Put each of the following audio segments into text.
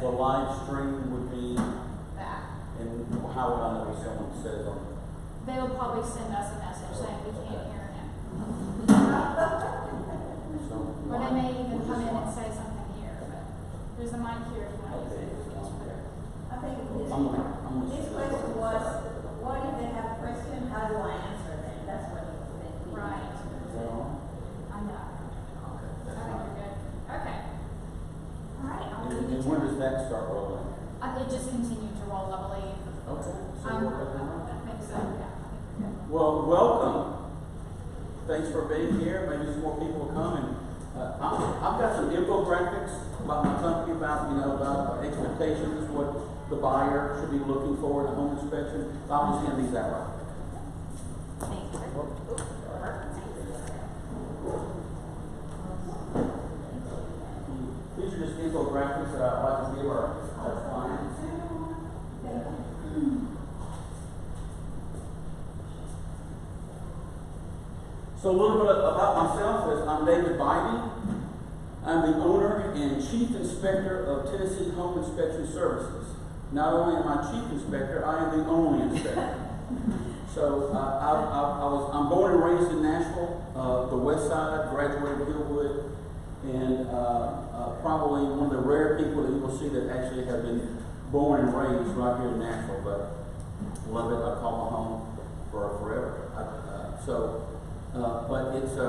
The live stream would be, that. and how would I know if someone says on it? They will probably send us a message saying we can't hear him. So, Or they may even come in and say something here, but there's a mic here if you want to use it. I think his I'm question was, what if they have a question, how do I answer them? That's what he was thinking. Right. Well, I know. okay, I that's think fine. you're good. Okay. All right. I'll leave And it when to does that start rolling? it just continued to roll, I believe. Okay. So I we're good now? think so, yeah. I think we're good. Well, welcome. Thanks for being here. Maybe some more people will come. And I've got some infographics about my company, about expectations, what the buyer should be looking for in a home inspection. I'll just hand these out right quick. Thank you. These are just infographics that I'd like to give our clients. So a little bit about myself is I'm David Bybee. I'm the owner and chief inspector of Tennessee Home Inspection Services. Not only am I chief inspector, I am the only inspector. So I'm born and raised in Nashville, the west side, graduated Hillwood, and probably one of the rare people that you will see that actually have been born and raised right here in Nashville, but love it. I call my home for forever. But it's I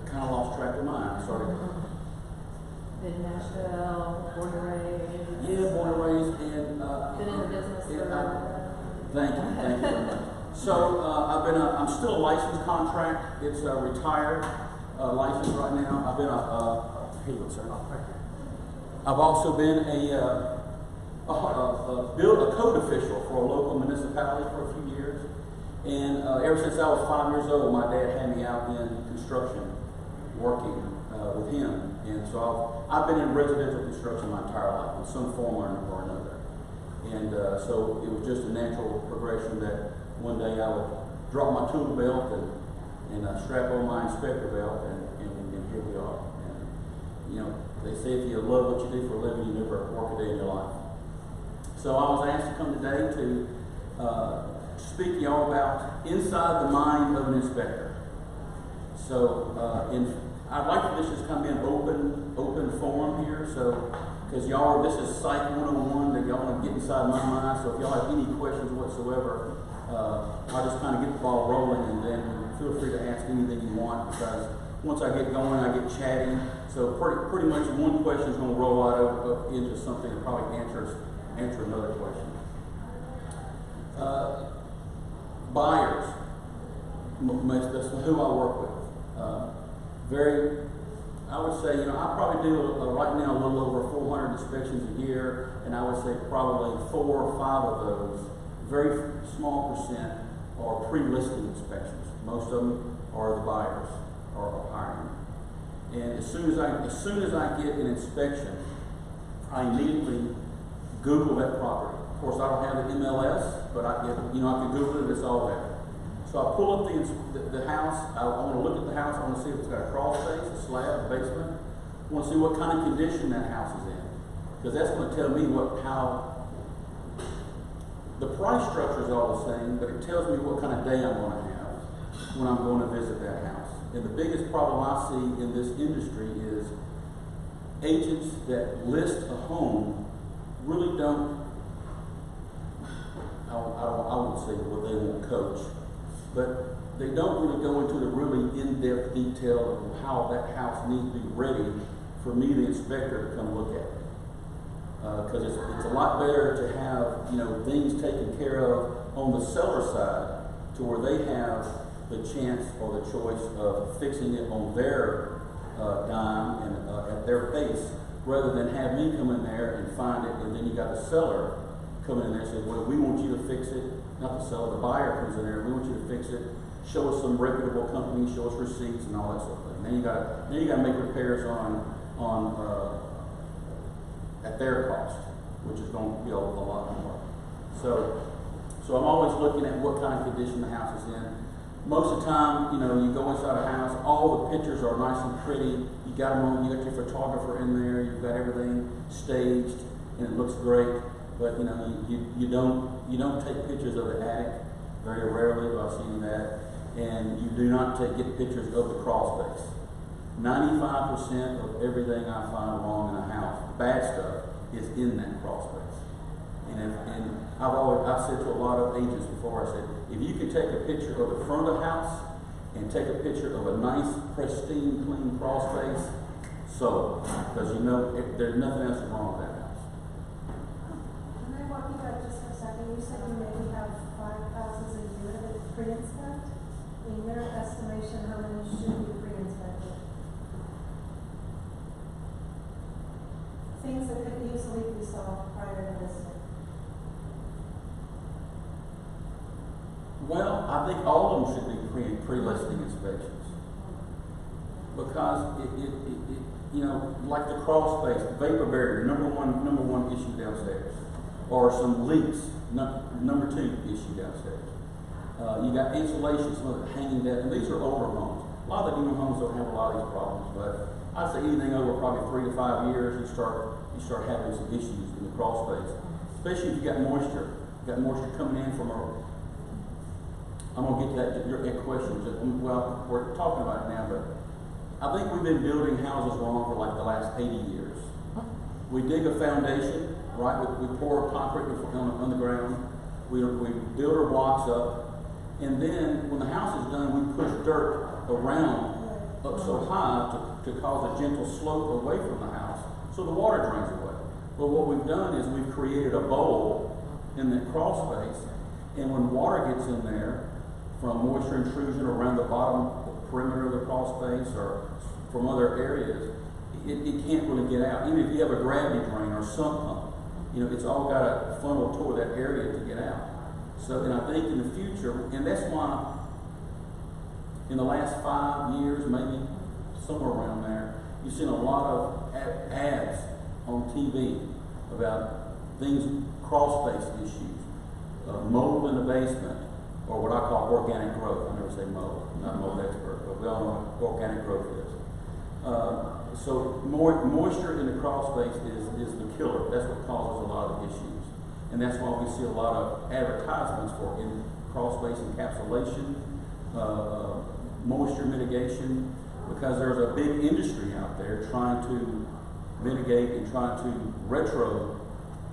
kind of lost track of mine. I started. Been in Nashville, born and raised. Yeah, born and raised, and Been in the business for. thank you very much. So I'm still a licensed contract. It's a retired license right now. I've been here you go, sir. I've also been a code official for a local municipality for a few years. And ever since I was 5 years old, my dad had me out in construction working with him. And so I've been in residential construction my entire life in some form or another. And so it was just a natural progression that one day I would drop my tool belt and strap on my inspector belt, and here we are. And, they say if you love what you do for a living, you never work a day in your life. So I was asked to come today to speak to y'all about inside the mind of an inspector. So I'd like for this to come in open forum here. So because this is Psych 101, that y'all want to get inside my mind. So if y'all have any questions whatsoever, I'll just kind of get the ball rolling, and then feel free to ask anything you want, because once I get going, I get chatty. So pretty much one question is going to roll out into something that probably answer another question. Buyers, that's who I work with. I would say, I probably do right now a little over 400 inspections a year, and I would say probably 4 or 5 of those, very small percent, are pre-listing inspections. Most of them are the buyers or hiring. And as soon as I get an inspection, I immediately Google that property. Of course, I don't have the MLS, but I can Google it. It's all there. So I pull up the house. I want to look at the house. I want to see if it's got a crawl space, a slab, a basement. I want to see what kind of condition that house is in, because that's going to tell me how. The price structure is all the same, but it tells me what kind of day I'm going to have when I'm going to visit that house. And the biggest problem I see in this industry is agents that list a home really don't. I won't say what they won't coach, but they don't really go into the really in-depth detail of how that house needs to be ready for me, the inspector, to come look at it. Because it's a lot better to have things taken care of on the seller side, to where they have the chance or the choice of fixing it on their dime and at their pace, rather than have me come in there and find it, and then you got the seller coming in there and say, well, we want you to fix it. Not the seller, the buyer comes in there, we want you to fix it. Show us some reputable company, show us receipts and all that sort of thing. Then you got to make repairs on at their cost, which is going to be a lot more. So I'm always looking at what kind of condition the house is in. most of the time, you know, you go inside a house, all the pictures are nice and pretty. You got them on, you got your photographer in there, you've got everything staged, and it looks great. But you know, you don't take pictures of the attic very rarely. I've seen that, and you do not get pictures of the crawl space. 95% of everything I find wrong in a house, bad stuff, is in that crawl space. And I've said to a lot of agents before, I said, if you can take a picture of the front of the house and take a picture of a nice, pristine, clean crawl space, so, because you know there's nothing else wrong with that house. Can I walk you back just for a second? You said you maybe have 5 houses a year that pre-inspect. In your estimation, how many should be pre-inspected? Things that could easily be solved prior to listing. Well, I think all of them should be pre-listing inspections, because it you know, like the crawl space, vapor barrier, number one issue downstairs, or some leaks, number 2 issue downstairs. You got insulation, some of it hanging down, and these are older homes. A lot of the newer homes don't have a lot of these problems, but I'd say anything over probably 3 to 5 years, you start having some issues in the crawl space, especially if you got moisture. You got moisture coming in from I'm gonna get to your questions. Well, we're talking about it now, but I think we've been building houses wrong for like the last 80 years. We dig a foundation, right? We pour concrete on the ground. We build our blocks up, and then when the house is done, we push dirt around up so high to cause a gentle slope away from the house, so the water drains away. But what we've done is we've created a bowl in that crawl space, and when water gets in there from moisture intrusion around the bottom perimeter of the crawl space or from other areas, it can't really get out. Even if you have a gravity drain or sump pump, you know, it's all got a funnel toward that area to get out. So, and I think in the future, and that's why in the last 5 years, maybe somewhere around there, you've seen a lot of ads on TV about things, crawl space issues, mold in the basement, or what I call organic growth. I never say mold, I'm not a mold expert, but we all know what organic growth is. So moisture in the crawl space is the killer. That's what causes a lot of issues. And that's why we see a lot of advertisements for in crawl space encapsulation, moisture mitigation, because there's a big industry out there trying to mitigate and trying to retro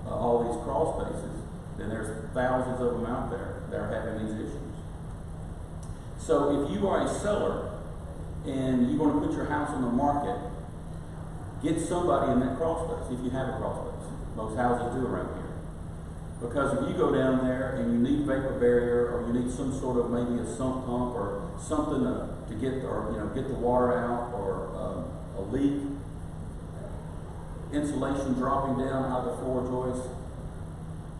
all these crawl spaces. And there's thousands of them out there that are having these issues. So if you are a seller and you're going to put your house on the market, get somebody in that crawl space if you have a crawl space. Most houses do around here. Because if you go down there and you need vapor barrier, or you need some sort of maybe a sump pump or something to get the water out, or a leak, insulation dropping down out of the floor joist.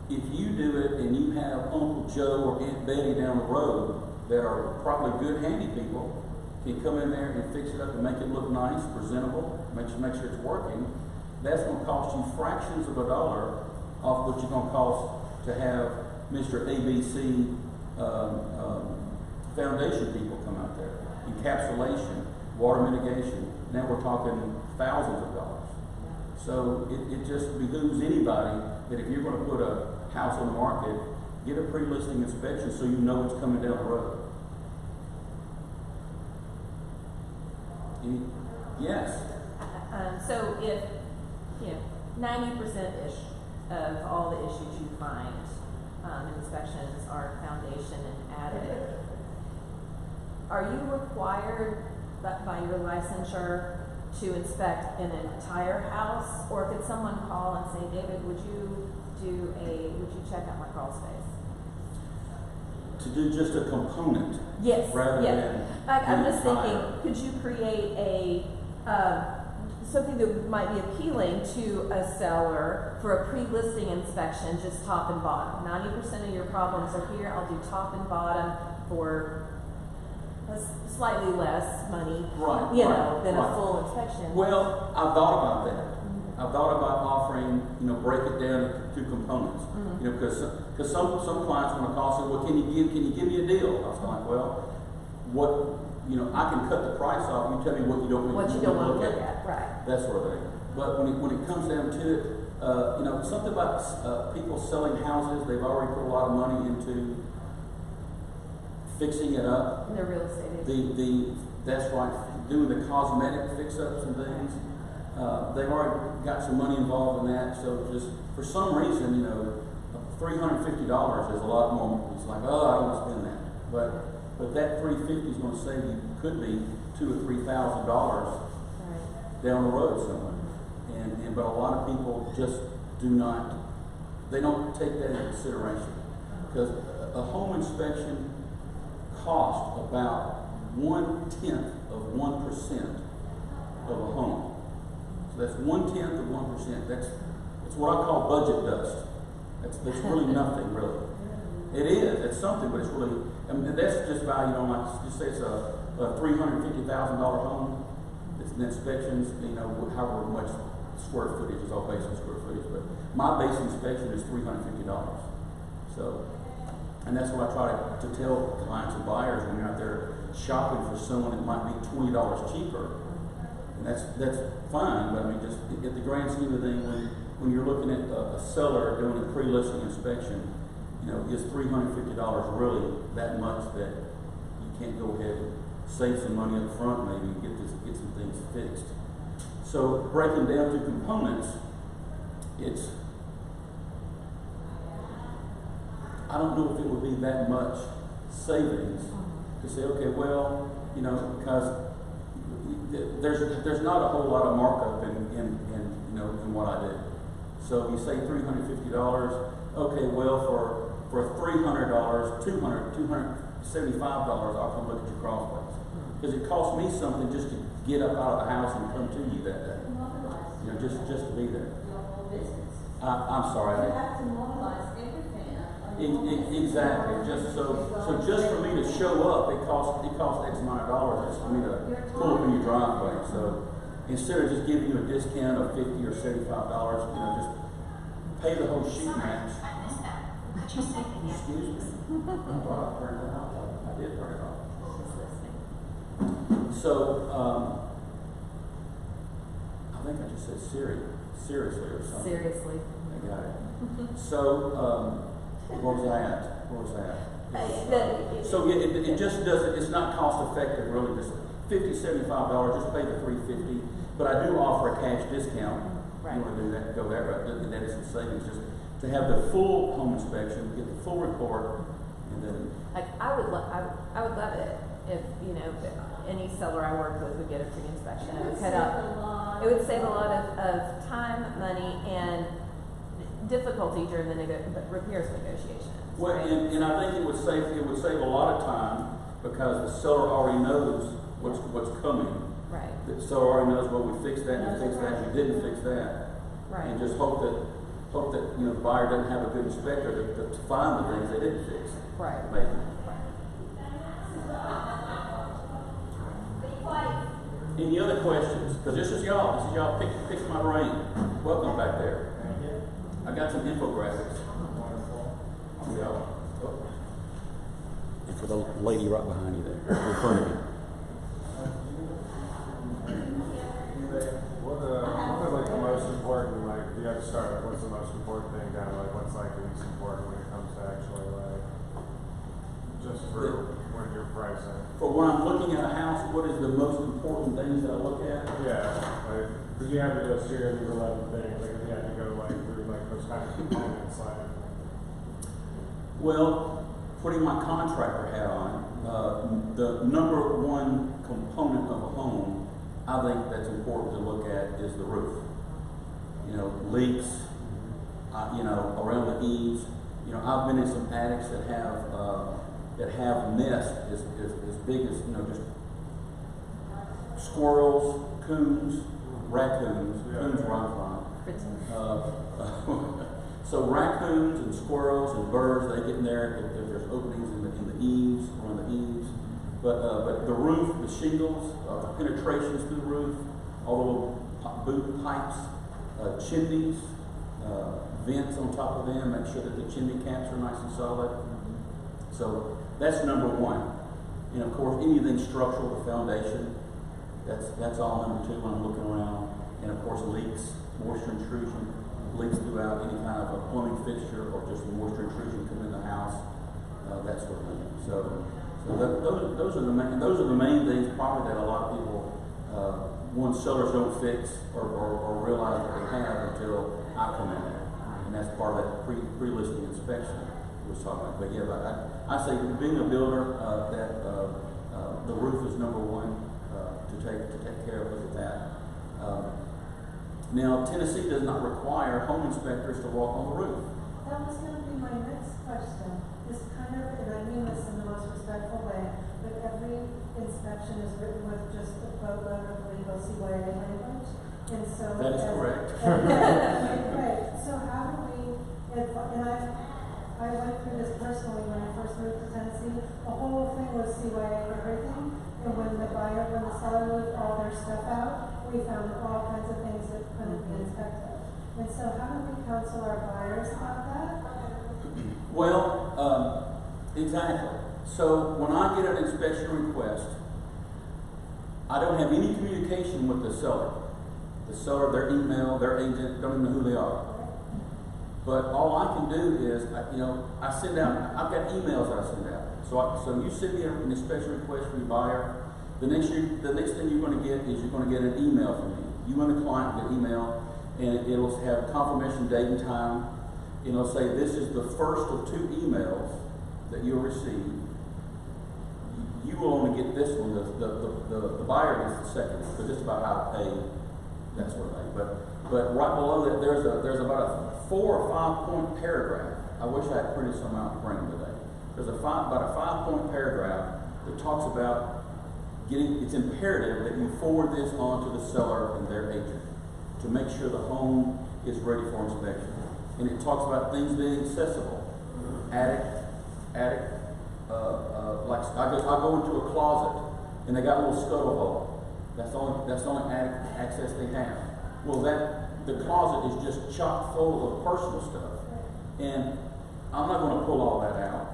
If you do it and you have Uncle Joe or Aunt Betty down the road that are probably good handy people, can come in there and fix it up and make it look nice, presentable, make sure it's working, that's going to cost you fractions of a dollar off what you're going to cost to have Mr. ABC foundation people come out there. Encapsulation, water mitigation, now we're talking thousands of dollars. So it just behooves anybody that if you're going to put a house on the market, get a pre-listing inspection so you know what's coming down the road. Yes. So if 90%-ish of all the issues you find in inspections are foundation and attic, are you required by your licensure to inspect an entire house, or could someone call and say, David, would you check out my crawl space? To do just a component. Yes. Rather than. I'm just thinking, could you create something that might be appealing to a seller for a pre-listing inspection, just top and bottom? 90% of your problems are here. I'll do top and bottom for slightly less money, than a full inspection. Well, I've thought about that. I've thought about offering, break it down to components. Because some clients want to call and say, well, can you give me a deal? I was like, well, what, you know, I can cut the price off, you tell me what you don't What want you me don't to wanna look look at. at, right. That sort of thing. But when it comes down to it, you know, something about people selling houses, they've already put a lot of money into fixing it up. The real estate agent. That's right, doing the cosmetic fix-ups and things. They've already got some money involved in that, so just for some reason, you know, $350 is a lot more. It's like, oh, I don't want to spend that. But that $350 is going to save you, could be $2,000 or $3,000 Right. down the road somewhere. But a lot of people just do not, they don't take that into consideration. Because a home inspection costs about 1/10 of 1% of a home. So that's 1/10 of 1%. That's what I call budget dust. That's really nothing, really. It is. It's something, but it's really. I mean, that's just valued on, like, just say it's a $350,000 home. It's an inspections, you know, however much square footage is all based on square footage. But my base inspection is $350. So, and that's what I try to tell clients and buyers when you're out there shopping for someone that might be $20 cheaper. And that's fine, but I mean, just at the grand scheme of things, when you're looking at a seller doing a pre-listing inspection, you know, is $350 really that much that you can't go ahead and save some money up front maybe and get some things fixed? So breaking down to components, I don't know if it would be that much savings to say, okay, well, you know, because there's not a whole lot of markup in you know, in what I do. So if you say $350, okay, well, for $300, $275, I'll come look at your cross plates. Because it costs me something just to get up out of the house and come to you that day. You know, just to be there. Your whole business. I'm sorry. You have to mobilize everything. Exactly. Just for me to show up, it costs X amount of dollars just for me to pull up in your driveway. So instead of just giving you a discount of $50 or $75, you know, just pay the whole sheet match. Excuse me. Oh, I turned it off. I did turn it off. So I think I just said seriously or something. Seriously. I got it. So where was I at? So yeah, it just doesn't. It's not cost effective, really. Just $50, $75. Just pay the $350. But I do offer a cash discount. Right. You want to do that? Go that route. That is some savings. Just to have the full home inspection, get the full report, and then. Like I would love it if, you know, any seller I work with would get a free inspection. It would cut out. It would save a lot of time, money, and difficulty during the repairs negotiations. Well, right? and I think it would save a lot of time because the seller already knows what's coming. Right. The seller already knows, well, we fixed that, we fixed that, we didn't fix that. Right. And just hope that you know the buyer doesn't have a good inspector to find the things they didn't fix. Right. Maybe. Any other questions? Because this is y'all pick my brain. Welcome back there. I got some infographics. Yeah. And for the lady right behind you there, in front of you. What are like the most important, like, if you have to start, like, what's the most important thing down, like, what's like the least important when it comes to actually, like, just for when you're pricing? For when I'm looking at a house, what is the most important things that I look at? Yeah, like, because you have to go through these 11 things, like, you have to go, like, through, like, those kind of components, like. Well, putting my contractor hat on, the number one component of a home, I think that's important to look at is the roof. You know, leaks, you know, around the eaves. You know, I've been in some attics that have nests as big as, you know, just squirrels, coons, raccoons. Coons where I'm from. So raccoons and squirrels and birds, they get in there if there's openings in the eaves, around the eaves. But the roof, the shingles, the penetrations through the roof, all the little boot pipes, chimneys, vents on top of them, make sure that the chimney caps are nice and solid. So that's number one. And of course, anything structural, the foundation, that's all number 2 when I'm looking around. And of course, leaks, moisture intrusion, leaks throughout any kind of a plumbing fixture or just moisture intrusion coming in the house, that sort of thing. So those are the main things probably that a lot of people, one, sellers don't fix or realize that they have until I come in there. And that's part of that pre-listing inspection we was talking about. But yeah, I say being a builder, the roof is number 1 to take care of. Look at that. Now, Tennessee does not require home inspectors to walk on the roof. That was gonna be my next question. It's kind of, and I mean this in the most respectful way, but every inspection is written with just a boatload of legal CYA language. And so. That is correct. Right, so how do we, and I went through this personally when I first moved to Tennessee. The whole thing was CYA for everything. And when the seller moved all their stuff out, we found all kinds of things that couldn't be inspected. And so how do we counsel our buyers about that? Well, exactly. So when I get an inspection request, I don't have any communication with the seller. The seller, their email, their agent, don't even know who they are. But all I can do is, I send out, I've got emails that I send out. So you send me an inspection request from your buyer. The next thing you're going to get is you're going to get an email from me. You and the client get an email, and it'll have confirmation date and time. It'll say this is the first of 2 emails that you'll receive. You will only get this one. The buyer gets the second, but just about how to pay, that sort of thing. But right below that, there's about a 4 or 5 point paragraph. I wish I had printed some out to bring them today. There's about a 5 point paragraph that talks about it's imperative that you forward this on to the seller and their agent to make sure the home is ready for inspection. And it talks about things being accessible. Attic, like I go into a closet and they got a little scuttle hole. That's the only attic access they have. Well, the closet is just chock full of personal stuff. And I'm not going to pull all that out.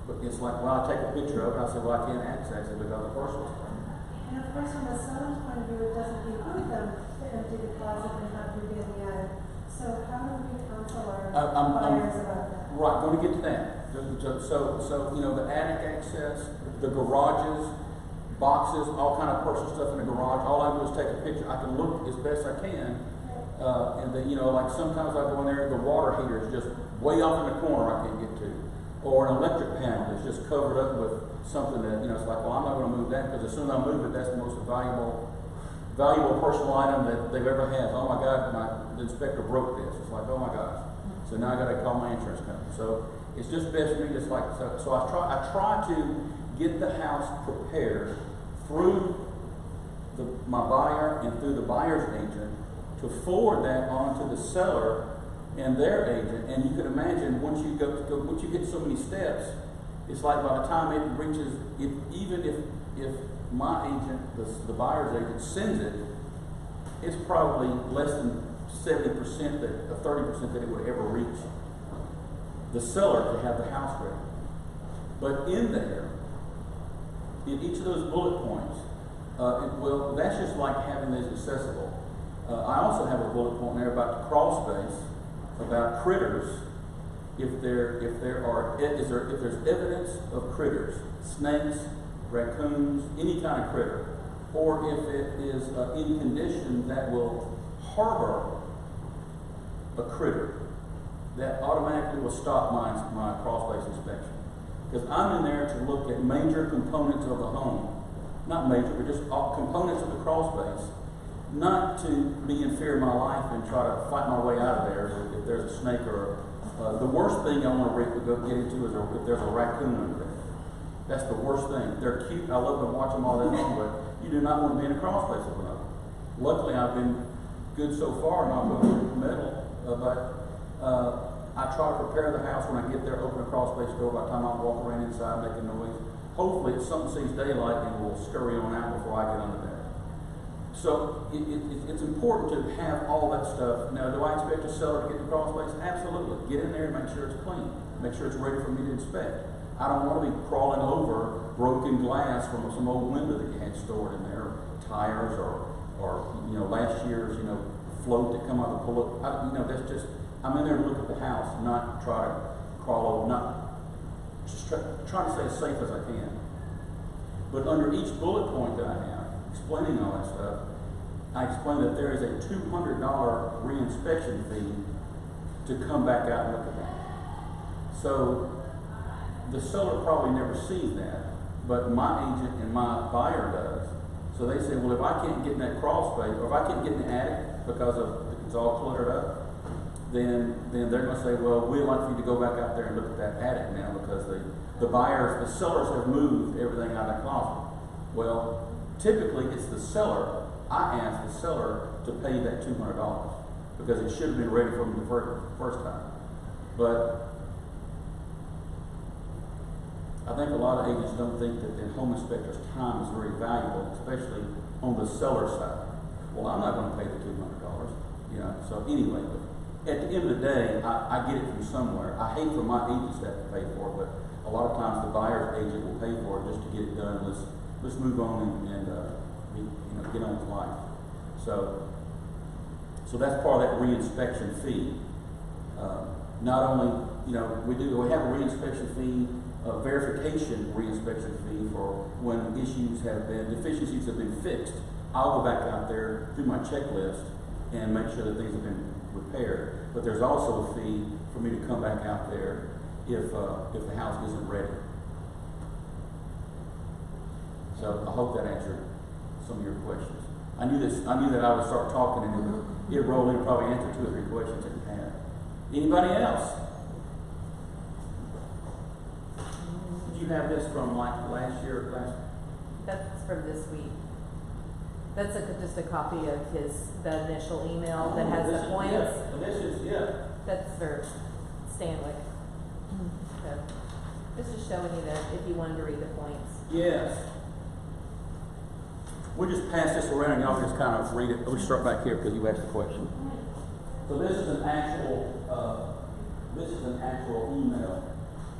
But it's like, well, I take a picture of it, I say, well, I can't access it because of personal stuff. And of course, from the seller's point of view, it doesn't behoove them to empty the closet and have you be in the attic. So how do we counsel our buyers about that? Right, going to get to that. So the attic access, the garages, boxes, all kind of personal stuff in the garage. All I do is take a picture. I can look as best I can. And then, like sometimes I go in there, the water heater is just way off in the corner I can't get to. Or an electric panel that's just covered up with something that, it's like, well, I'm not going to move that because as soon as I move it, that's the most valuable personal item that they've ever had. Oh my God, the inspector broke this. It's like, oh my gosh. So now I got to call my insurance company. So it's just best for me, just like, so I try to get the house prepared through my buyer and through the buyer's agent to forward that on to the seller and their agent. And you can imagine once you get so many steps, it's like by the time it reaches, even if my agent, the buyer's agent, sends it, it's probably less than 70% of 30% that it would ever reach the seller to have the house ready. But in there, in each of those bullet points, that's just like having these accessible. I also have a bullet point there about the crawl space, about critters. If there's evidence of critters, snakes, raccoons, any kind of critter, or if it is in condition that will harbor a critter, that automatically will stop my crawl space inspection. Because I'm in there to look at major components of the home. Not major, but just all components of the crawl space. Not to be in fear of my life and try to fight my way out of there if there's a snake or the worst thing I want to get into is if there's a raccoon under there. That's the worst thing. They're cute. I love to watch them all day long, but you do not want to be in a crawl space with them. Luckily, I've been good so far, not going metal, but I try to prepare the house when I get there, open a crawl space door. By the time I walk around inside making noise, hopefully it's something sees daylight and will scurry on out before I get under there. So it's important to have all that stuff. Now, do I expect a seller to get the crawl space? Absolutely. Get in there and make sure it's clean. Make sure it's ready for me to inspect. I don't want to be crawling over broken glass from some old window that you had stored in there, tires or last year's, float that come out of the bullet. That's just, I'm in there to look at the house, not try to crawl over, not just try to stay as safe as I can. But under each bullet point that I have, explaining all that stuff, I explain that there is a $200 reinspection fee to come back out and look at that. So the seller probably never sees that, but my agent and my buyer does. So they say, well, if I can't get in that crawl space, or if I can't get in the attic because it's all cluttered up, then they're going to say, well, we'd like for you to go back out there and look at that attic now because the sellers have moved everything out of the closet. Well, typically it's the seller. I ask the seller to pay that $200 because it should have been ready for me the first time. But I think a lot of agents don't think that the home inspector's time is very valuable, especially on the seller side. Well, I'm not going to pay the $200, So anyway, but at the end of the day, I get it from somewhere. I hate for my agents to have to pay for it, but a lot of times the buyer's agent will pay for it just to get it done. Let's move on and get on with life. So that's part of that reinspection fee. Not only we have a reinspection fee, a verification reinspection fee for when deficiencies have been fixed. I'll go back out there, do my checklist, and make sure that things have been repaired. But there's also a fee for me to come back out there if the house isn't ready. So I hope that answered some of your questions. I knew that I would start talking and it'd roll in and probably answer 2 or 3 questions that you had. Anybody else? Did you have this from like last year or last? That's from this week. That's just a copy of the initial email that has the points. That's for Stanwick. So this is showing you that if you wanted to read the points. Yes. We'll just pass this around and y'all just kind of read it. We'll start back here because you asked the question. So this is an actual email.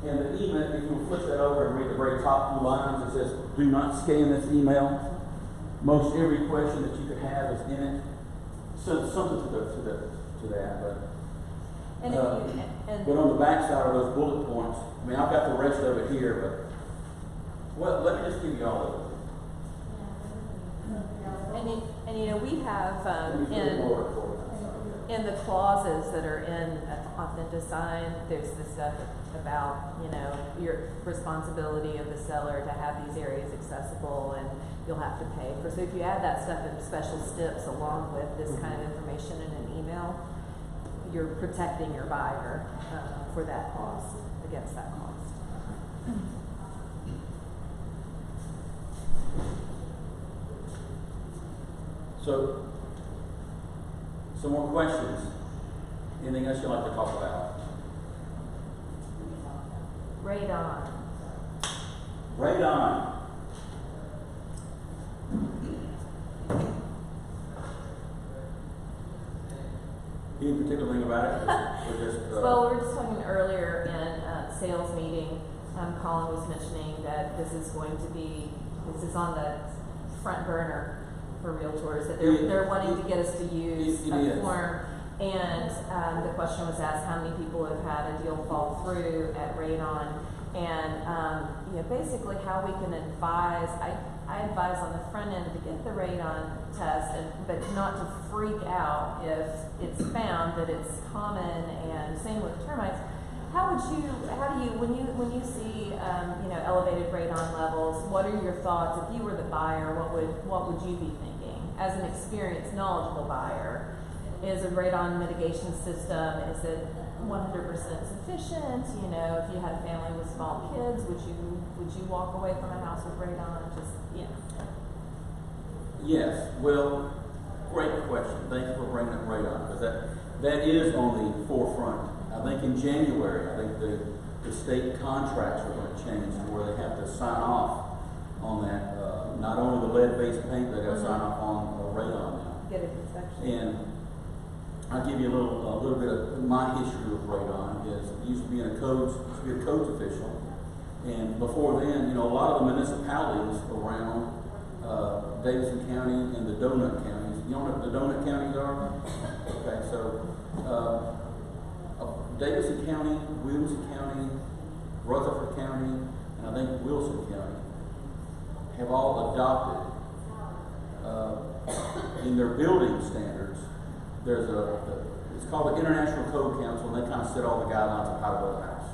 And the email, if you flip that over and read the very top 2 lines, it says, do not scan this email. Most every question that you could have is in it. So something to that, but on the back side of those bullet points, I mean, I've got the rest of it here, but let me just give you all of it. And we have in the clauses that are in Authentic Design, there's this stuff about your responsibility of the seller to have these areas accessible, and you'll have to pay for. So if you add that stuff in special steps along with this kind of information in an email, you're protecting your buyer for that cost, against that cost. So, some more questions? Anything else you'd like to talk about? Radon. Any particular thing about it? Or just, Well, we were just talking earlier in a sales meeting. Colin was mentioning that this is on the front burner for realtors, that they're wanting to get us to use a form. And the question was asked, how many people have had a deal fall through at Radon? And basically how we can advise. I advise on the front end to get the radon test, but not to freak out if it's found that it's common. And same with termites. How do you when you see elevated radon levels? What are your thoughts? If you were the buyer, what would you be thinking as an experienced, knowledgeable buyer? Is a radon mitigation system, is it 100% sufficient? If you had a family with small kids, would you walk away from a house with radon? Yes. Well, great question. Thank you for bringing up radon, because that is on the forefront. I think in January, the state contracts are going to change to where they have to sign off on that. Not only the lead-based paint, they have to sign off on radon now. Get an inspection. And I'll give you a little bit of my history with radon. It used to be a codes official. And before then, a lot of the municipalities around Davidson County and the donut counties, you know what the donut counties are? Okay, so Davidson County, Williamson County, Rutherford County, and I think Wilson County have all adopted in their building standards. There's it's called the International Code Council, and they kind of set all the guidelines of how to build a house.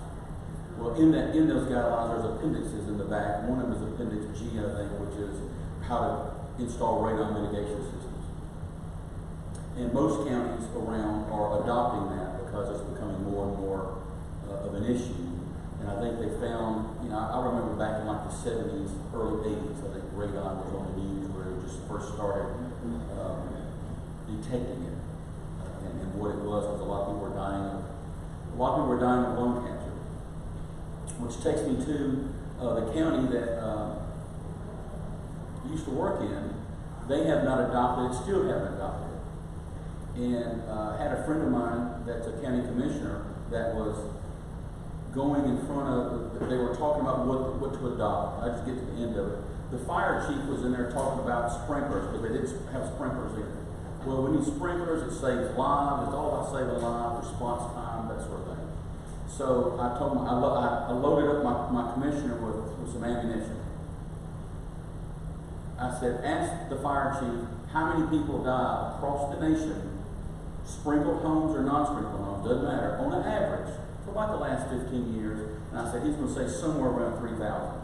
Well, in those guidelines, there's appendixes in the back. One of them is Appendix G, I think, which is how to install radon mitigation systems. And most counties around are adopting that because it's becoming more and more of an issue. And I think they found, I remember back in like the 70s, early 80s, I think radon was on the news where it just first started detecting it. And what it was a lot of people were dying of lung cancer. Which takes me to the county that used to work in. They have not adopted it, still haven't adopted it. And had a friend of mine that's a county commissioner that was going in front of, they were talking about what to adopt. I just get to the end of it. The fire chief was in there talking about sprinklers, because they didn't have sprinklers in. Well, we need sprinklers, it saves lives, it's all about saving lives, response time, that sort of thing. So I told him, I loaded up my commissioner with some ammunition. I said, ask the fire chief how many people die across the nation, sprinkled homes or non-sprinkled homes, doesn't matter, on an average, for about the last 15 years. And I said, he's going to say somewhere around 3,000.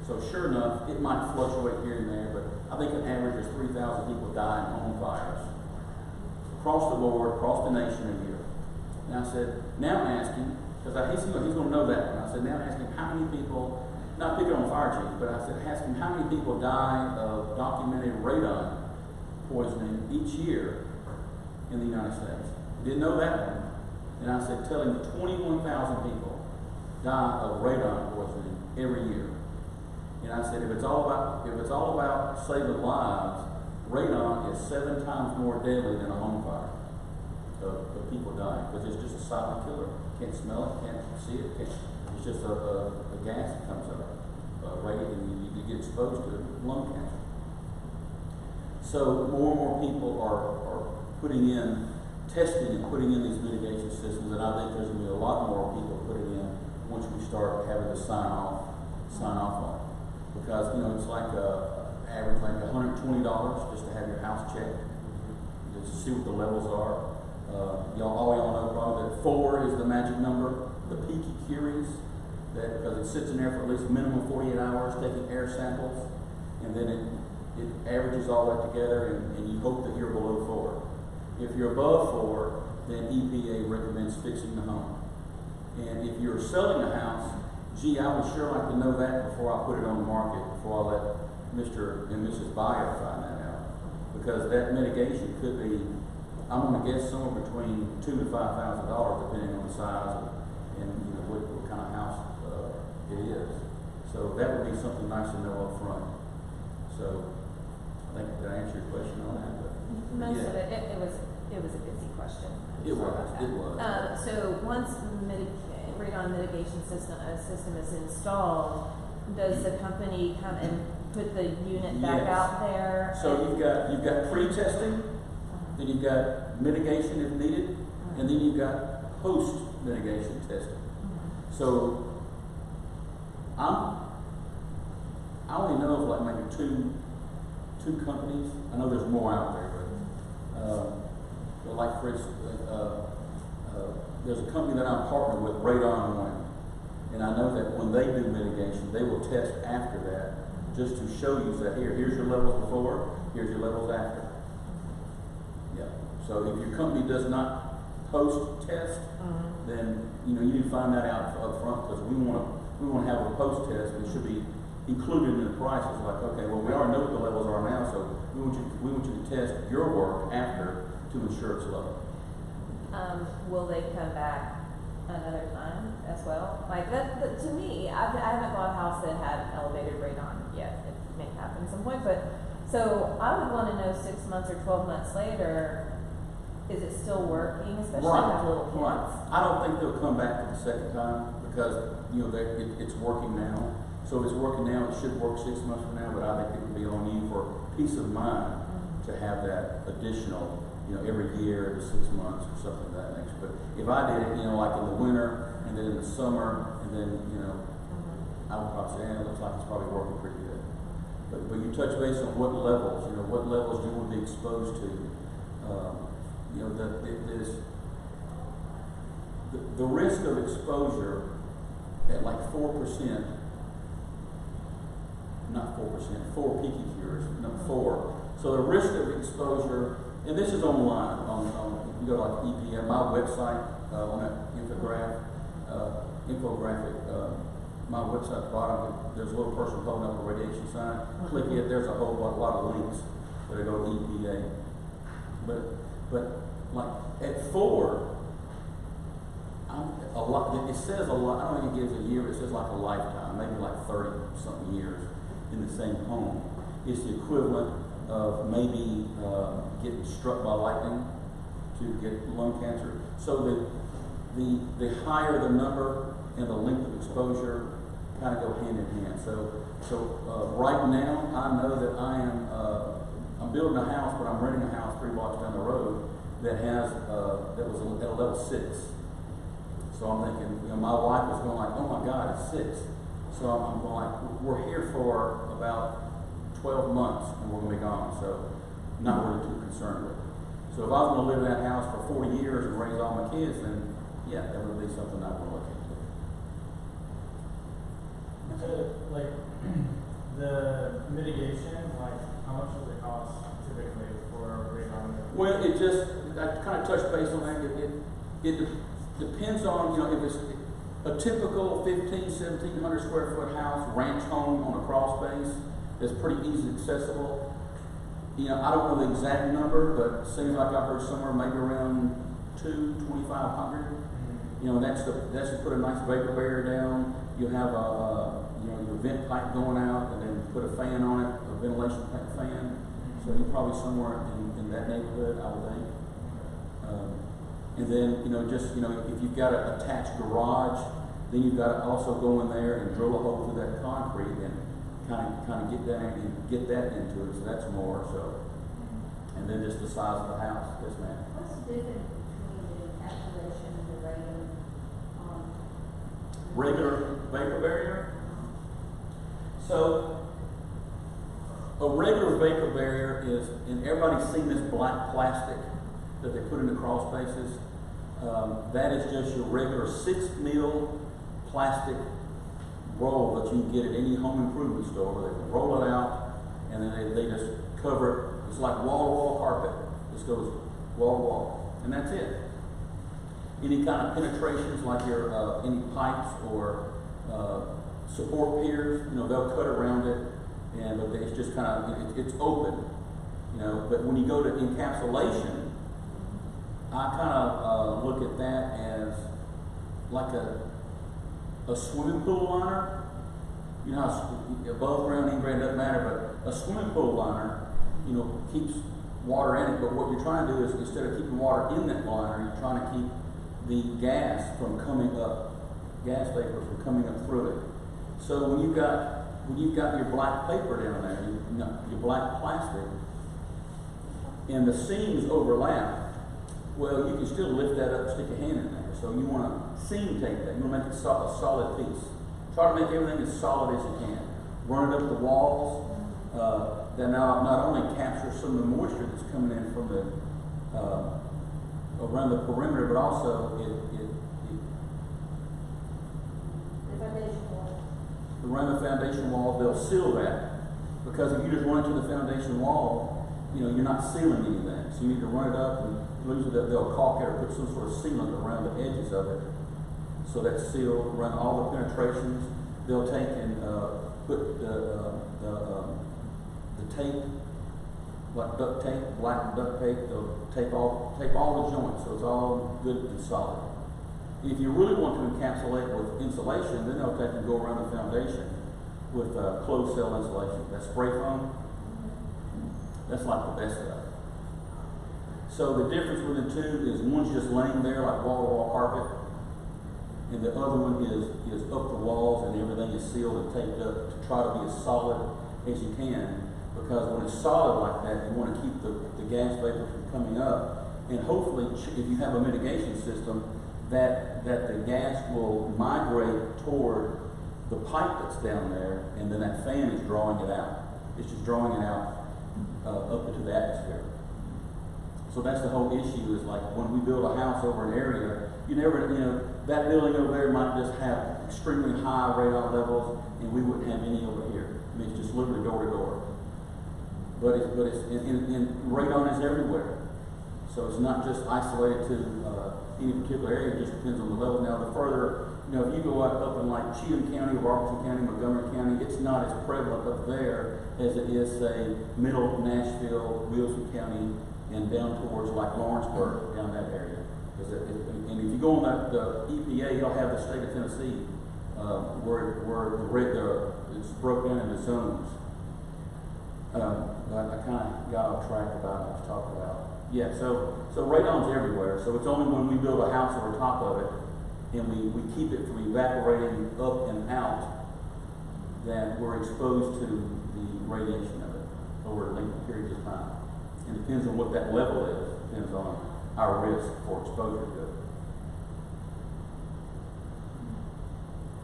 So sure enough, it might fluctuate here and there, but I think an average is 3,000 people die in home fires. Across the board, across the nation a year. And I said, now ask him, because he's going to know that one. I said, now ask him how many people, not picking on fire chief, but I said, ask him how many people die of documented radon poisoning each year in the United States. Didn't know that one. And I said, tell him 21,000 people die of radon poisoning every year. And I said, if it's all about saving lives, radon is 7 times more deadly than a home fire of people dying, because it's just a silent killer. Can't smell it, can't see it. It's just a gas that comes up, and you get exposed to lung cancer. So more and more people are putting in testing and putting in these mitigation systems, and I think there's going to be a lot more people putting in once we start having to sign off on it. Because it's like average like $120 just to have your house checked, just to see what the levels are. All y'all know probably that 4 is the magic number. The peaky curies, that because it sits in there for at least minimum 48 hours, taking air samples, and then it averages all that together, and you hope that you're below 4. If you're above 4, then EPA recommends fixing the home. And if you're selling a house, gee, I would sure like to know that before I put it on the market, before I let Mr. and Mrs. Buyer find that out. Because that mitigation could be, I'm going to guess, somewhere between $2,000 to $5,000, depending on the size and what kind of house it is. So that would be something nice to know up front. So I think that I answered your question on that. But Most of it was a busy question. It was. So once radon mitigation system is installed, does the company come and put the unit back out there? So you've got pre-testing, then you've got mitigation if needed, and then you've got post mitigation testing. So I only know of like maybe two companies. I know there's more out there, but like for instance, there's a company that I'm partnered with, Radon One, and I know that when they do mitigation, they will test after that just to show you that here's your levels before, here's your levels after. Yeah. So if your company does not post test, then you need to find that out up front, because we want to have a post test, and it should be included in the price. It's like, okay, well, we already know what the levels are now, so we want you to test your work after to ensure it's low. Will they come back another time as well? Like that to me, I haven't bought a house that had elevated radon yet. It may happen at some point, but so I would want to know 6 months or 12 months later, is it still working? Especially with little kids. Right. I don't think they'll come back for the second time, because, you know, it's working now. So if it's working now, it should work 6 months from now, but I think it would be on you for peace of mind to have that additional, you know, every year, every 6 months or something of that nature. But if I did it, you know, like in the winter and then in the summer and then, you know, I would probably say, it looks like it's probably working pretty good. But you touch base on what levels, you know, what levels do you want to be exposed to. You know, the risk of exposure at like 4%, not 4%, 4 peaky cures, no, 4. So the risk of exposure, and this is online, you go to like EPA, my website, on that infographic, my website at the bottom, there's a little person holding up a radiation sign. Click it, there's a whole lot of links that go to EPA. But like at 4, a lot. It says a lot. I don't think it gives a year, but it says like a lifetime, maybe like 30-something years in the same home. It's the equivalent of maybe getting struck by lightning to get lung cancer. So the higher the number and the length of exposure kind of go hand in hand. So right now, I know that I'm building a house, but I'm renting a house 3 blocks down the road that has that was at a level 6. So I'm thinking, you know, my wife was going like, oh my God, it's 6. So I'm going like, we're here for about 12 months and we're going to be gone. So not really too concerned with it. So if I was going to live in that house for 40 years and raise all my kids, then yeah, that would be something I would look into. So, like, the mitigation, like, how much does it cost typically for radon? Well, I kind of touched base on that. It depends on, you know, if it's a typical 1,700 square foot house, ranch home on a crawl space that's pretty easily accessible. You know, I don't know the exact number, but it seems like I heard somewhere maybe around 2,500. You know, that's to put a nice vapor barrier down. You have your vent pipe going out, and then put a fan on it, a ventilation fan. So you're probably somewhere in that neighborhood, I would think. And then, you know, just, you know, if you've got an attached garage, then you've got to also go in there and drill a hole through that concrete and kind of get that into it. So that's more. So, and then just the size of the house. Yes, ma'am. What's the difference between the encapsulation and the Regular vapor barrier. So a regular vapor barrier is, and everybody's seen this black plastic that they put in the crawl spaces. That is just your regular 6 mil plastic roll that you can get at any home improvement store, where they can roll it out and then they just cover it. It's like wall-to-wall carpet. Just goes wall-to-wall, and that's it. Any kind of penetrations, like your any pipes or support piers, you know, they'll cut around it, and it's just kind of it's open, you know. But when you go to encapsulation, I kind of look at that as like a swimming pool liner. You know how above ground, in ground doesn't matter, but a swimming pool liner, you know, keeps water in it. But what you're trying to do is, instead of keeping water in that liner, you're trying to keep the gas from coming up, gas vapor from coming up through it. So when you've got your black paper down there, your black plastic, and the seams overlap, well, you can still lift that up, stick a hand in there. So you want to seam tape that. You want to make it a solid piece. Try to make everything as solid as you can. Run it up the walls. That not only captures some of the moisture that's coming in from the around the perimeter, but also around the foundation wall, they'll seal that. Because if you just run it to the foundation wall, you know, you're not sealing anything. So you need to run it up, and usually they'll caulk it or put some sort of sealant around the edges of it. So that's sealed. Run all the penetrations. They'll take and put the tape, like duct tape, black duct tape. They'll tape all the joints, so it's all good and solid. If you really want to encapsulate with insulation, then they'll take and go around the foundation with closed cell insulation. That spray foam, that's like the best of it. So the difference with the two is one's just laying there like wall-to-wall carpet, and the other one is up the walls and everything is sealed and taped up to try to be as solid as you can, because when it's solid like that, you want to keep the gas vapor from coming up, and hopefully if you have a mitigation system, that the gas will migrate toward the pipe that's down there, and then that fan is drawing it out. It's just drawing it out up into the atmosphere. So that's the whole issue, is like when we build a house over an area, that building over there might just have extremely high radon levels, and we wouldn't have any over here. I mean, it's just literally door to door. But and radon is everywhere. So it's not just isolated to any particular area, it just depends on the level. Now the further, if you go up in like Cheatham County, Robertson County, Montgomery County, it's not as prevalent up there as it is, say, middle Nashville, Wilson County, and down towards like Lawrenceburg, down that area. And if you go on the EPA, you'll have the state of Tennessee, where it's broken down into zones. But I kind of got off track about what I was talking about. Yeah, so radon's everywhere. So it's only when we build a house over top of it and we keep it from evaporating up and out that we're exposed to the radiation of it over lengthy periods of time. And it depends on what that level is. It depends on our risk for exposure to it.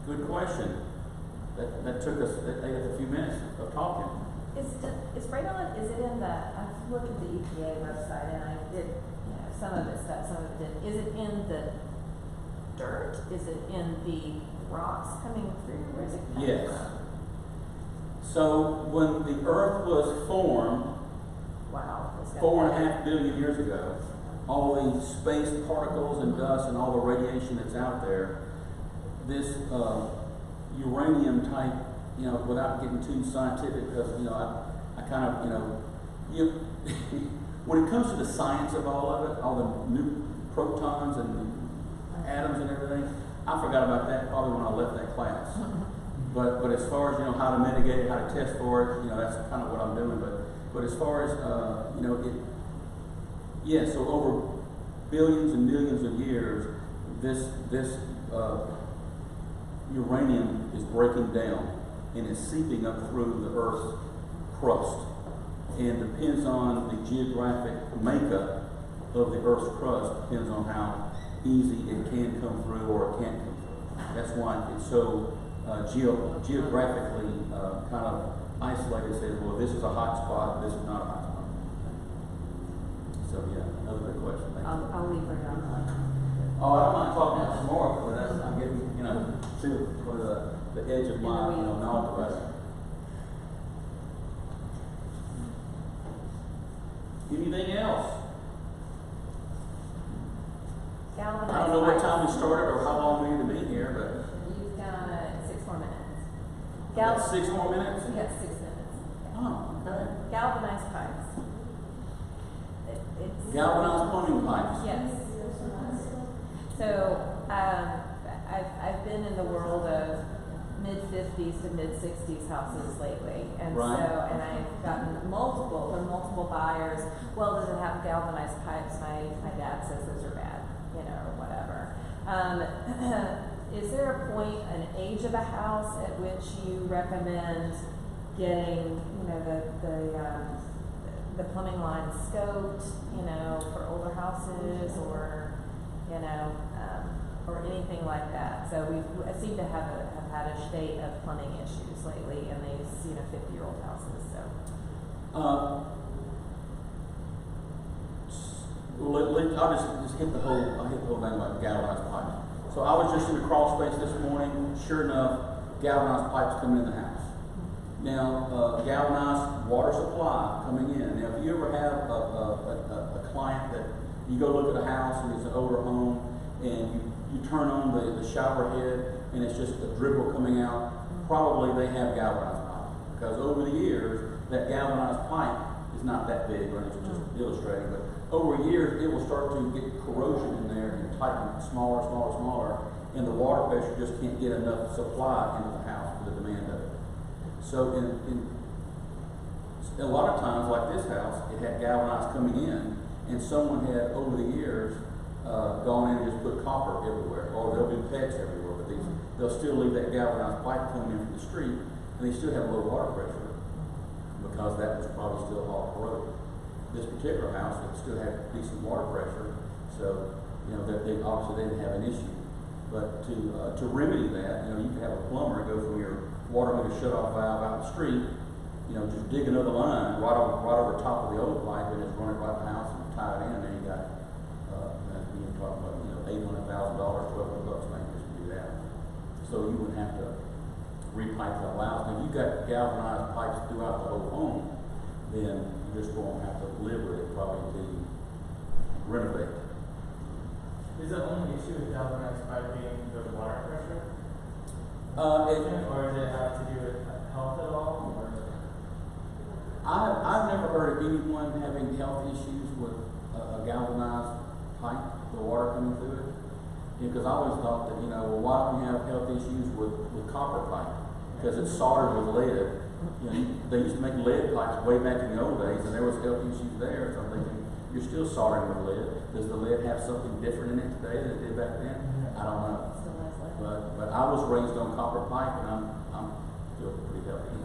Good question. That took us a few minutes of talking. Is radon, is it in the, I've looked at the EPA website and I did, some of it stuff, some of it didn't. Is it in the dirt? Is it in the rocks coming through? Where is it coming Yes. from? So when the Earth was formed, Wow. 4.5 billion years ago, all the space particles and dust and all the radiation that's out there, this uranium type, without getting too scientific, because I kind of, when it comes to the science of all of it, all the new protons and atoms and everything, I forgot about that probably when I left that class. But as far as how to mitigate it, how to test for it, that's kind of what I'm doing. But as far as so over billions and millions of years, this uranium is breaking down and is seeping up through the Earth's crust, and depends on the geographic makeup of the Earth's crust, depends on how easy it can come through or it can't come through. That's why it's so geographically kind of isolated. Says, well, this is a hot spot, this is not a hot spot. So yeah, another good question. Thank you. I'll leave it on. Oh, I don't mind talking about some more, but I'm getting, to the edge of my, knowledge about it. Anything else? Galvanized I don't know what pipes. time we started or how long we need to be here, but You've got 6 more minutes. we got 6 more minutes? We got 6 minutes. Oh, okay. Galvanized pipes. It's Galvanized plumbing pipes. Yes. So I've been in the world of mid-50s to mid-60s houses lately, and Right. and I've gotten multiple buyers. Well, does it have galvanized pipes? My dad says those are bad, or whatever. Is there a point, an age of a house at which you recommend getting, the plumbing line scoped, for older houses, or or anything like that? So I seem to have had a state of plumbing issues lately in these 50-year-old houses. So I'll just hit the whole thing about galvanized pipes. So I was just in the crawl space this morning. Sure enough, galvanized pipes coming in the house. Now, galvanized water supply coming in. Now, if you ever have a client that you go look at a house and it's an older home, and you turn on the shower head and it's just a dribble coming out, probably they have galvanized pipe. Because over the years, that galvanized pipe is not that big, right? It's just illustrating, but over years, it will start to get corrosion in there and tighten smaller, and the water pressure just can't get enough supply into the house for the demand of it. So in a lot of times, like this house, it had galvanized coming in, and someone had, over the years, gone in and just put copper everywhere, or there'll be pets everywhere, but they'll still leave that galvanized pipe coming in from the street, and they still have low water pressure, because that was probably still all corroded. This particular house, it still had decent water pressure, so, you know, that they obviously didn't have an issue. But to remedy that, you know, you can have a plumber go from your water meter shut-off valve out the street, you know, just dig another line right over top of the old pipe and just run it right in the house and tie it in, and then you got, you're talking about, you know, $800,000, $1,200 maybe just to do that. So you wouldn't have to repipe the house. Now, if you've got galvanized pipes throughout the whole home, then you just won't have to live with it probably until you renovate. Is the only issue with galvanized piping the water pressure? Or does it have to do with health at all? Or? I've never heard of anyone having health issues with a galvanized pipe, the water coming through it. Because I always thought that, you know, well, why don't we have health issues with copper pipe? Because it's soldered with lead. You know, they used to make lead pipes way back in the old days, and there was health issues there. So I'm thinking, you're still soldering with lead. Does the lead have something different in it today than it did back then? I don't know. Still has lead. But I was raised on copper pipe, and I'm still pretty healthy.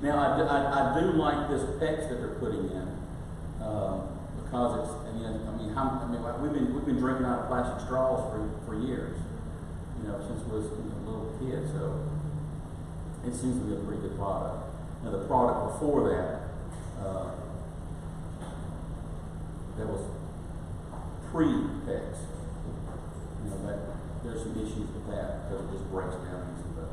Now I do like this PEX that they're putting in, because it's, and, you know, like we've been drinking out of plastic straws for years, you know, since we was a little kid. So it seems to be a pretty good product. Now the product before that, that was pre-PEX. You know, that there's some issues with that because it just breaks down easy. But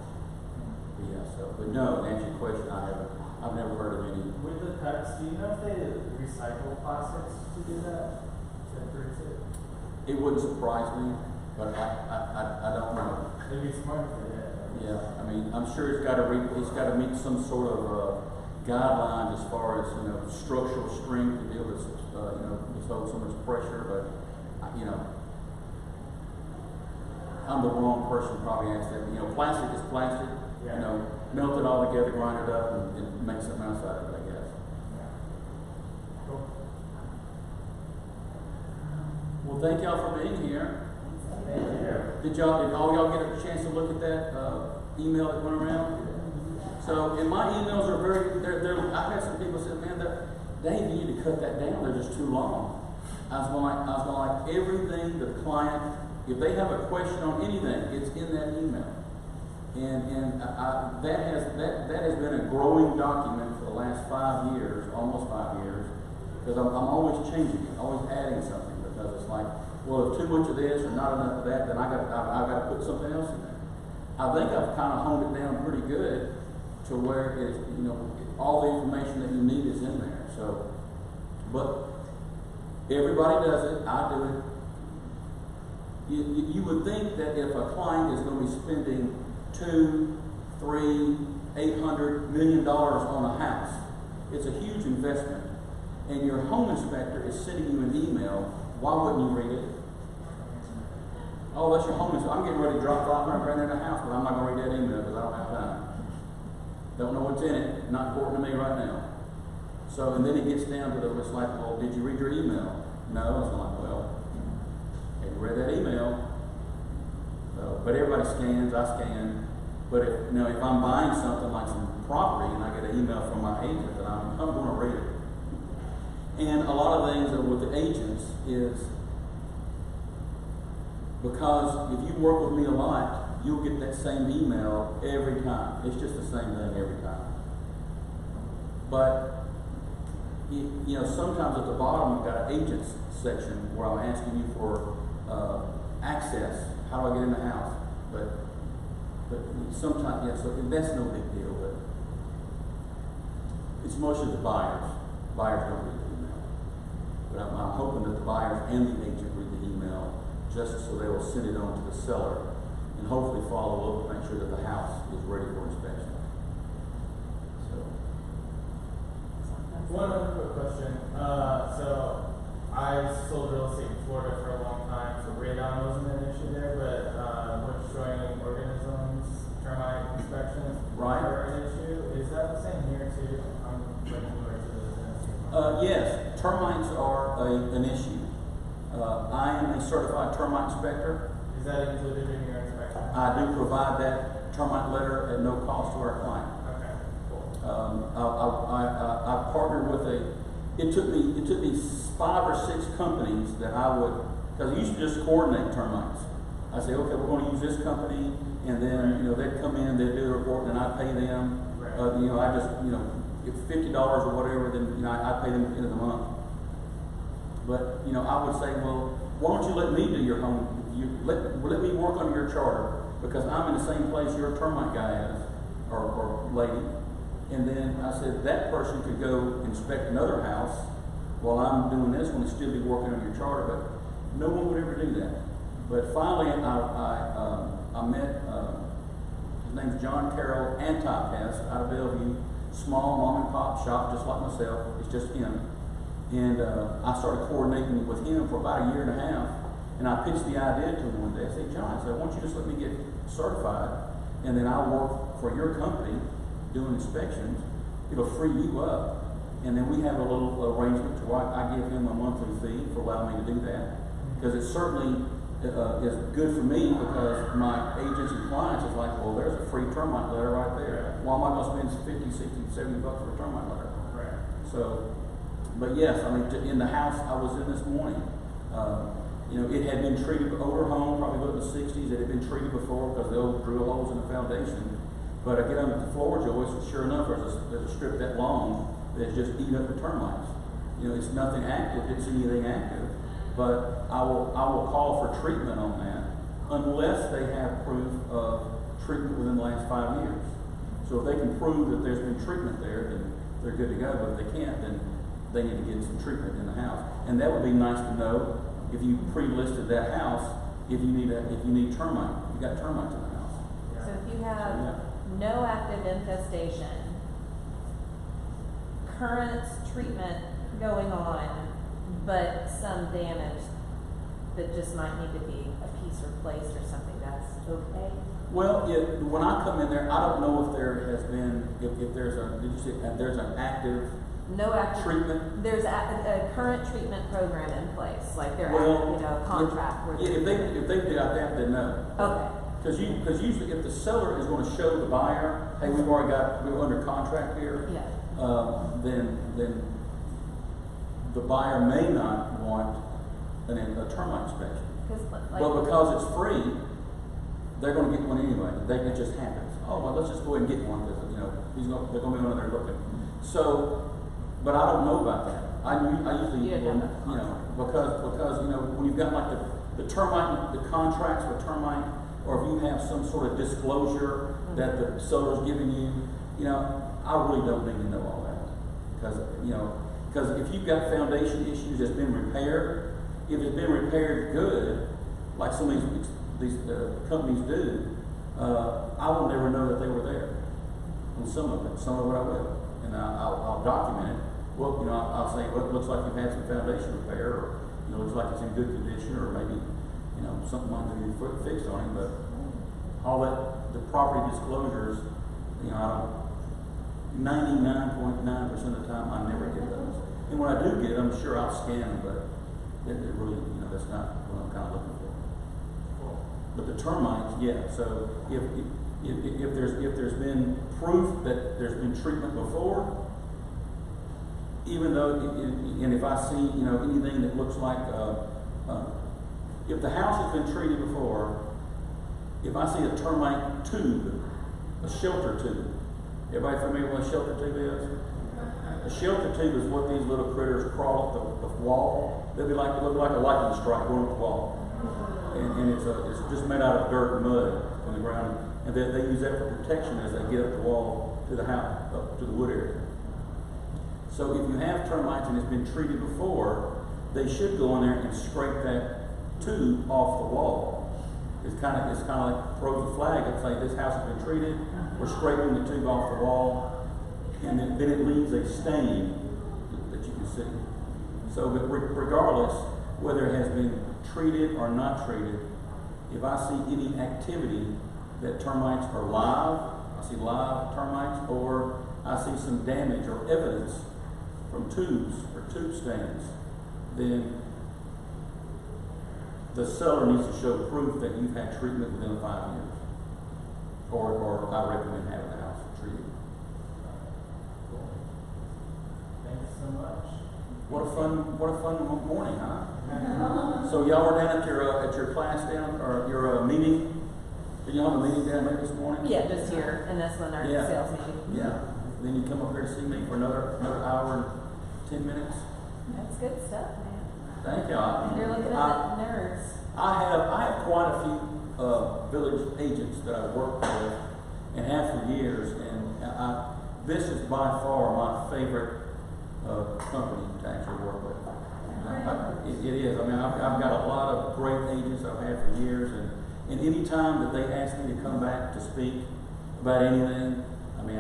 yeah, but no, to answer your question, I've never heard of any. With the PEX, do you know if they recycle plastics to do that? To produce it? It wouldn't surprise me, but I don't know. It'd be smart if they did. Yeah, I mean, I'm sure it's got to meet some sort of guidelines as far as, you know, structural strength to be able to you know, withhold so much pressure. But you know, I'm the wrong person to probably ask that. You know, plastic is plastic. Yeah. You know, melt it all together, grind it up, and make something else out of it, I guess. Yeah. Cool. Well, thank y'all for being here. Thank you. Did all y'all get a chance to look at that email that went around? So, and my emails are they're I've had some people say, man, Dave, you need to cut that down. They're just too long. I was going like everything the client, if they have a question on anything, it's in that email. And that has been a growing document for the last 5 years, almost 5 years, because I'm always changing it, always adding something, because it's like, well, if too much of this or not enough of that, then I've got to put something else in there. I think I've kind of honed it down pretty good to where it's, you know, all the information that you need is in there. So, but everybody does it. I do it. You would think that if a client is going to be spending $200, $300, $800 million on a house, it's a huge investment, and your home inspector is sending you an email, why wouldn't you read it? Oh, that's your home inspector. I'm getting ready to drop $500,000 in a house, but I'm not going to read that email because I don't have time. Don't know what's in it. Not important to me right now. So, and then it gets down to it's like, well, did you read your email? No. It's like, well, have you read that email? So, but everybody scans. I scan. But if, you know, if I'm buying something like some property and I get an email from my agent, then I'm going to read it. And a lot of things with the agents is because if you work with me a lot, you'll get that same email every time. It's just the same thing every time. But you know, sometimes at the bottom we've got an agents section where I'm asking you for access. How do I get in the house? But sometimes, yeah, so that's no big deal. But it's mostly the buyers. Buyers don't read the email. But I'm hoping that the buyers and the agent read the email just so they will send it on to the seller and hopefully follow up and make sure that the house is ready for inspection. So. One other quick question. So I sold real estate in Florida for a long time, so radon wasn't an issue there, but wood destroying organisms, termite inspections are an issue. Is that the same here too? I'm looking forward to the Tennessee. Yes, termites are an issue. I am a certified termite inspector. Is that included in your inspection? I do provide that termite letter at no cost to our client. Okay, cool. I partnered with it took me 5 or 6 companies that I would, because I used to just coordinate termites. I say, okay, we're going to use this company, and then, they'd come in, they'd do the report, and I pay them. Right. I just, if $50 or whatever, then, I pay them at the end of the month. But, I would say, well, why don't you let me do your home, let me work on your charter, because I'm in the same place your termite guy is, or lady. And then I said, that person could go inspect another house while I'm doing this one and still be working on your charter, but no one would ever do that. But finally, I met, his name's John Carroll, Antipest, out of Bellevue, small mom and pop shop, just like myself. It's just him. And I started coordinating with him for about 1.5 years. And I pitched the idea to him one day. I said, John, why don't you just let me get certified, and then I'll work for your company doing inspections. It'll free you up. And then we have a little arrangement to where I give him a monthly fee for allowing me to do that. Because it certainly is good for me, because my agents and clients is like, well, there's a free termite letter right there. Why am I going to spend 50, 60, 70 bucks for a termite letter? Right. So, but yes, in the house I was in this morning, it had been treated older home, probably in the 60s. It had been treated before because they'll drill holes in the foundation. But I get under the floor joist, and sure enough, there's a strip that long that's just eating up the termites. It's nothing active, it's anything active. But I will call for treatment on that unless they have proof of treatment within the last 5 years. So if they can prove that there's been treatment there, then they're good to go. But if they can't, then they need to get some treatment in the house. And that would be nice to know if you pre-listed that house, if you need termite, you got termites in the house. So if you have no active infestation, current treatment going on, but some damage that just might need to be a piece replaced or something, that's okay? Well, when I come in there, I don't know if there has been, if there's there's an active No active treatment. There's a current treatment program in place, like they're a contract. If they do that, then no. Okay. Because usually, if the seller is going to show the buyer, hey, we're under contract here. Yeah. Then the buyer may not want a termite inspection. But because it's free, they're going to get one anyway. It just happens. Oh, well, let's just go ahead and get one because they're going to be under there looking. So, but I don't know about that. I usually because when you've got like the termite, the contracts with termite, or if you have some sort of disclosure that the seller's giving you, I really don't need to know all that. Because if you've got foundation issues that's been repaired, if it's been repaired good, like some of these companies do, I will never know that they were there. On some of it I will, and I'll document it. Well, I'll say, well, it looks like you've had some foundation repair, or it looks like it's in good condition, or maybe something might need to be fixed on it. But all that, the property disclosures, I don't. 99.9% of the time, I never get those. And when I do get them, I'm sure I'll scan them, but it really, that's not what I'm kind of looking for. But the termites, yeah. So if there's been proof that there's been treatment before, even though, and if I see anything that looks like, if the house has been treated before, if I see a termite tube, a shelter tube. Everybody familiar with what a shelter tube is? A shelter tube is what these little critters crawl up the wall. They'll look like a lightning strike going up the wall. And it's just made out of dirt and mud on the ground. And they use that for protection as they get up the wall to the house, up to the wood area. So if you have termites and it's been treated before, they should go in there and scrape that tube off the wall. It's kind of like throws a flag and say this house has been treated. We're scraping the tube off the wall, and then it leaves a stain that you can see. So, but regardless whether it has been treated or not treated, if I see any activity that termites are live, I see live termites, or I see some damage or evidence from tubes or tube stains, then the seller needs to show proof that you've had treatment within 5 years. Or I recommend having the house treated. Cool. Thanks so much. What a fun morning, huh? So y'all were down at your class down, or your meeting? Did y'all have a meeting down there this morning? Yeah, just here, and that's when our Yeah. sales meeting. Yeah. Then you come up here to see me for another hour and 10 minutes? That's good stuff, man. Thank y'all. You're looking at the nerds. I have quite a few village agents that I've worked with and have for years, and this is by far my favorite company to actually work with. It is. I mean, I've got a lot of great agents I've had for years, and any time that they ask me to come back to speak about anything, I mean,